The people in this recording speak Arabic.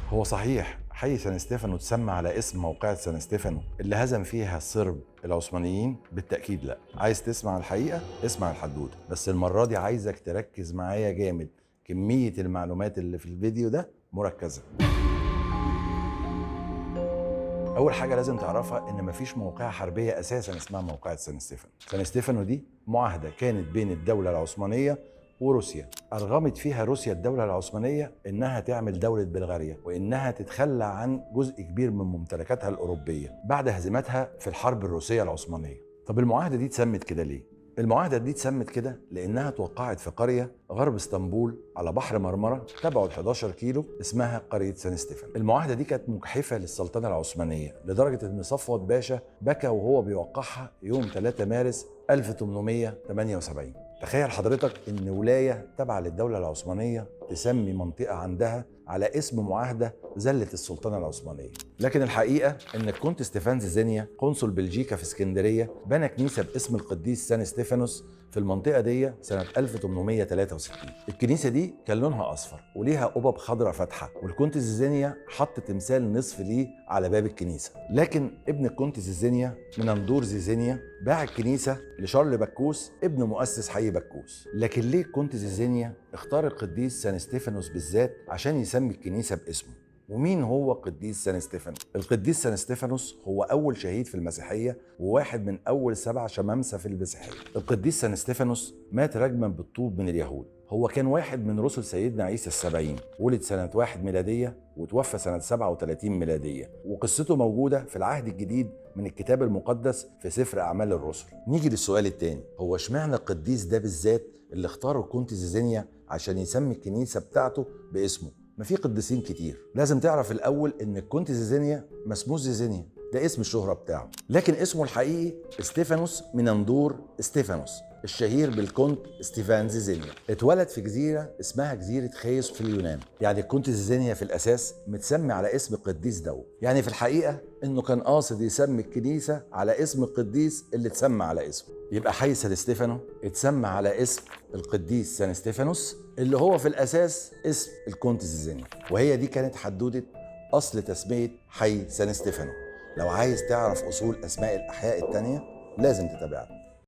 هو صحيح حي سان ستيفانو تسمى على اسم موقعة سان ستيفانو اللي هزم فيها الصرب العثمانيين؟ بالتأكيد لا. عايز تسمع الحقيقة؟ اسمع الحدوتة، بس المرة دي عايزك تركز معايا جامد. كمية المعلومات اللي في الفيديو ده مركزة. أول حاجة لازم تعرفها إن مفيش موقعة حربية أساساً اسمها موقعة سان ستيفانو. سان ستيفانو دي معاهدة كانت بين الدولة العثمانية وروسيا، أرغمت فيها روسيا الدولة العثمانية إنها تعمل دولة بلغاريا وإنها تتخلى عن جزء كبير من ممتلكاتها الأوروبية بعد هزيمتها في الحرب الروسية العثمانية. طب المعاهدة دي اتسمت كده ليه؟ المعاهدة دي اتسمت كده لأنها توقعت في قرية غرب اسطنبول على بحر مرمرة تبعد 11 كيلو اسمها قرية سان ستيفانو. المعاهدة دي كانت مجحفة للسلطنة العثمانية لدرجة إن صفوت باشا بكى وهو بيوقعها يوم 3 مارس 1878. تخيل حضرتك إن ولاية تابعة للدولة العثمانية تسمي منطقة عندها على اسم معاهدة زلت السلطنة العثمانية. لكن الحقيقة إن الكونت ستيفان زيزينيا قنصل بلجيكا في اسكندرية بنى كنيسة باسم القديس سان ستيفانوس في المنطقة دي سنة 1863. الكنيسة دي كان لونها أصفر وليها قبب خضراء فاتحة، والكونت زيزينيا حط تمثال نصف ليه على باب الكنيسة. لكن ابن الكونت زيزينيا منندور زيزينيا باع الكنيسة لشارل بكوس ابن مؤسس حي بكوس. لكن ليه الكونت زيزينيا اختار القديس سان ستيفانوس بالذات عشان يسمي الكنيسة باسمه؟ ومين هو قديس سان ستيفانو؟ القديس سان ستيفانوس هو أول شهيد في المسيحية وواحد من أول 7 شمامسة في المسيحية. القديس سان ستيفانوس مات رجما بالطوب من اليهود. هو كان واحد من رسل سيدنا عيسى ال70، ولد سنة 1 ميلادية وتوفى سنة 37 ميلادية، وقصته موجودة في العهد الجديد من الكتاب المقدس في سفر أعمال الرسل. نيجي للسؤال التاني، هو اشمعنى القديس ده بالذات اللي اختاره الكونت زيزينيا عشان يسمي الكنيسة بتاعته باسمه؟ ما في قديسين كتير. لازم تعرف الأول إن الكونت زيزينيا ما اسموش زيزينيا، ده اسم الشهرة بتاعه، لكن اسمه الحقيقي استيفانوس منندور استيفانوس، الشهير بالكونت ستيفان زيزينيا. اتولد في جزيرة اسمها جزيرة خيوس في اليونان. يعني الكونت زيزينيا في الأساس متسمي على اسم القديس ده، يعني في الحقيقة إنه كان قاصد يسمي الكنيسة على اسم القديس اللي اتسمى على اسمه. يبقى حي سان ستيفانو اتسمى على اسم القديس سان ستيفانوس اللي هو في الأساس اسم الكونت زيزينيا. وهي دي كانت حدودة أصل تسمية حي سان ستيفانو. لو عايز تعرف أصول أسماء الأحياء التانية لازم تتابعنا.